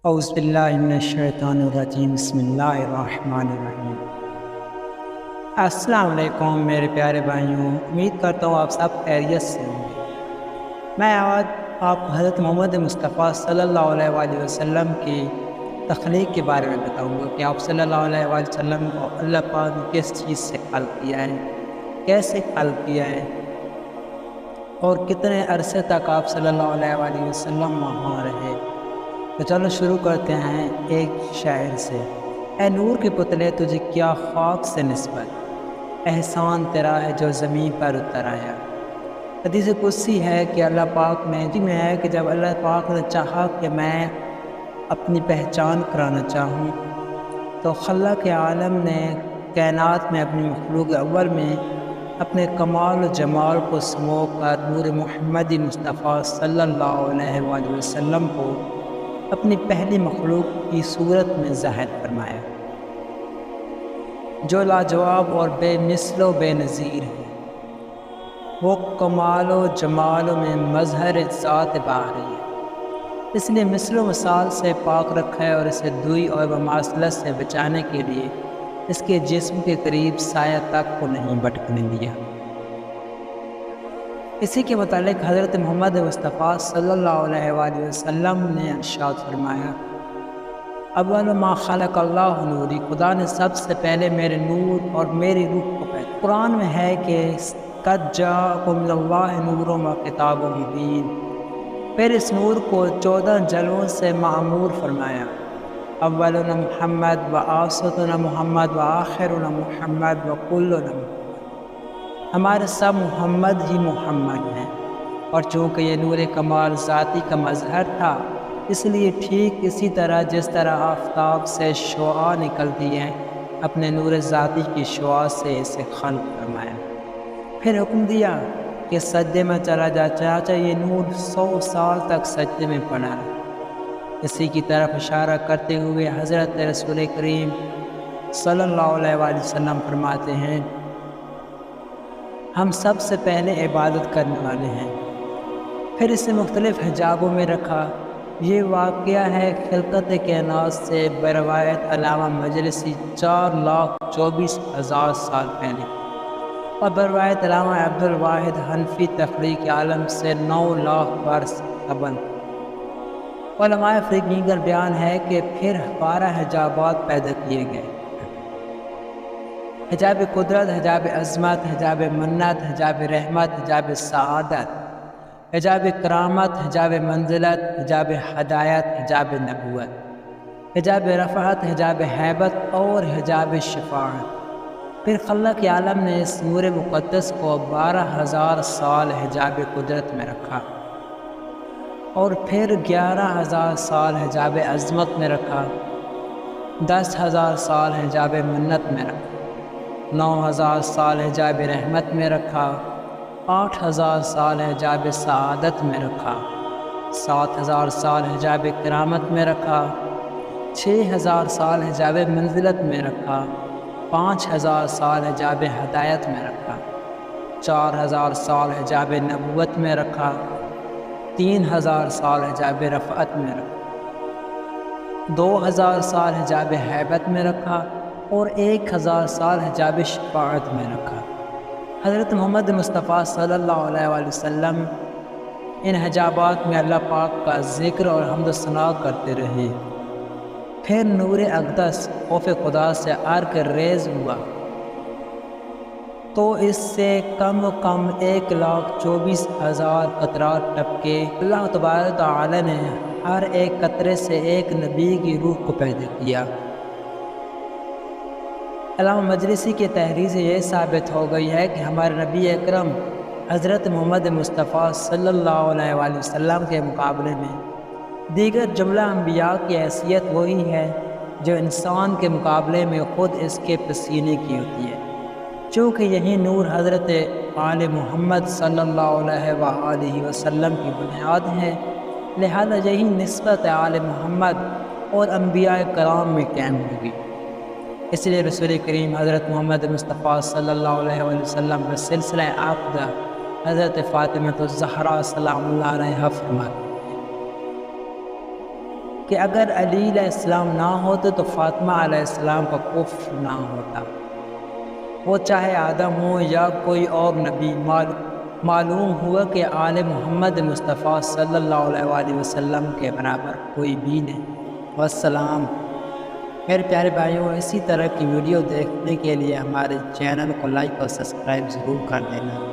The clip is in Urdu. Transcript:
اعوذ باللہ من الشیطان الرجیم بسم اللہ الرحمن الرحیم۔ السلام علیکم میرے پیارے بھائیوں، امید کرتا ہوں آپ سب خیریت سے ہوں گے۔ میں آج آپ کو حضرت محمد مصطفیٰ صلی اللہ علیہ وآلہ وسلم کی تخلیق کے بارے میں بتاؤں گا کہ آپ صلی اللہ علیہ وآلہ وسلم کو اللہ پاک نے کس چیز سے خلق کیا ہے، کیسے خلق کیا ہے، اور کتنے عرصے تک آپ صلی اللہ علیہ وآلہ وسلم وہاں رہے۔ تو چلو شروع کرتے ہیں ایک شاعر سے۔ اے نور کے پتلے تجھے کیا خاک سے نسبت، احسان تیرا ہے جو زمین پر اتر آیا۔ حدیث قدسی ہے کہ اللہ پاک میں ہے کہ جب اللہ پاک نے چاہا کہ میں اپنی پہچان کرانا چاہوں تو خالق عالم نے کائنات میں اپنی مخلوق اول میں اپنے کمال و جمال کو سمو کر نور محمدی مصطفیٰ صلی اللہ علیہ وآلہ وسلم کو اپنی پہلی مخلوق کی صورت میں ظاہر فرمایا، جو لاجواب اور بے مثل و بے نظیر ہے۔ وہ کمال و جمال میں مظہر ذات باری ہے، اس لیے مثل و مثال سے پاک رکھا ہے اور اسے دوئی اور مماثلت سے بچانے کے لیے اس کے جسم کے قریب سایہ تک کو نہیں بٹکنے دیا۔ اسی کے متعلق حضرت محمد مصطفیٰ صلی اللہ علیہ وآلہ وسلم نے ارشاد فرمایا، اول ما خلق اللہ نوری، خدا نے سب سے پہلے میرے نور اور میری روح کو پیدا۔ قرآن میں ہے کہ قد جاءکم من اللہ نور و کتاب مبین، پھر اس نور کو 14 جلووں سے معمور فرمایا۔ اولنا محمد و آوسطنا محمد و آخرنا محمد و کلنا محمد، ہمارے سب محمد ہی محمد ہیں، اور چونکہ یہ نور کمال ذاتی کا مظہر تھا اس لیے ٹھیک اسی طرح جس طرح آفتاب سے شعاع نکلتی ہے اپنے نور ذاتی کی شعاع سے اسے خلق فرمایا۔ پھر حکم دیا کہ سجدے میں چلا جا، چنانچہ یہ نور 100 سال تک سجدے میں پڑا رہا۔ اسی کی طرف اشارہ کرتے ہوئے حضرت رسول کریم صلی اللہ علیہ وآلہ وسلم فرماتے ہیں، ہم سب سے پہلے عبادت کرنے والے ہیں، پھر اسے مختلف حجابوں میں رکھا۔ یہ واقعہ ہے خلقت کائنات سے بروایت علامہ مجلسی 4,24,000 سال پہلے، اور بروایت علامہ عبدالواحد حنفی تخلیق عالم سے 9,00,000 برس قبل۔ علماء فریقین کا بیان ہے کہ پھر 12 حجابات پیدا کیے گئے، حجاب قدرت، حجاب عظمت، حجاب منت، حجاب رحمت، حجاب سعادت، حجاب کرامت، حجاب منزلت، حجاب ہدایت، حجاب نبوت، حجاب رفعت، حجاب حیبت اور حجاب شفاعت۔ پھر خالق عالم نے اس نور مقدس کو 12,000 سال حجاب قدرت میں رکھا، اور پھر 11,000 سال حجاب عظمت میں رکھا، 10,000 سال حجاب منت میں رکھا، 9,000 سال حجاب رحمت میں رکھا، 8,000 سال حجاب سعادت میں رکھا، 7,000 سال حجاب کرامت میں رکھا، 6,000 سال حجاب منزلت میں رکھا، 5,000 سال حجاب ہدایت میں رکھا، 4,000 سال حجاب نبوت میں رکھا، 3,000 سال حجاب رفعت میں رکھا، 2,000 سال حجاب حیبت میں رکھا، اور 1,000 سال حجاب شفاعت میں رکھا۔ حضرت محمد مصطفیٰ صلی اللہ علیہ وآلہ وسلم ان حجابات میں اللہ پاک کا ذکر اور حمد و ثنا کرتے رہے۔ پھر نور اقدس خوف خدا سے عرق ریز ہوا تو اس سے کم و کم 1,24,000 قطرات ٹپکے۔ اللہ تبارک تعالی نے ہر ایک قطرے سے ایک نبی کی روح کو پیدا کیا۔ علامہ مجلسی کی تحریر سے یہ ثابت ہو گئی ہے کہ ہمارے نبی اکرم حضرت محمد مصطفیٰ صلی اللہ علیہ وآلہ وسلم کے مقابلے میں دیگر جملہ انبیاء کی حیثیت وہی ہے جو انسان کے مقابلے میں خود اس کے پسینے کی ہوتی ہے۔ چونکہ یہی نور حضرت آل محمد صلی اللہ علیہ وآلہ وسلم کی بنیاد ہے، لہذا یہی نسبت آل محمد اور انبیاء کرام میں قائم ہوگی۔ اس لیے رسول کریم حضرت محمد مصطفیٰ صلی اللہ علیہ وآلہ وسلم کا سلسلہ عقدہ حضرت فاطمہ الزہرا سلام اللہ علیہا فرماتے ہیں، کہ اگر علی علیہ السلام نہ ہوتے تو فاطمہ علیہ السلام کا کفر نہ ہوتا، وہ چاہے آدم ہو یا کوئی اور نبی۔ معلوم ہوا کہ آل محمد مصطفیٰ صلی اللہ علیہ وآلہ وسلم کے برابر کوئی بھی نہیں۔ والسلام۔ میرے پیارے بھائیوں، اسی طرح کی ویڈیو دیکھنے کے لیے ہمارے چینل کو لائک اور سبسکرائب ضرور کر دینا۔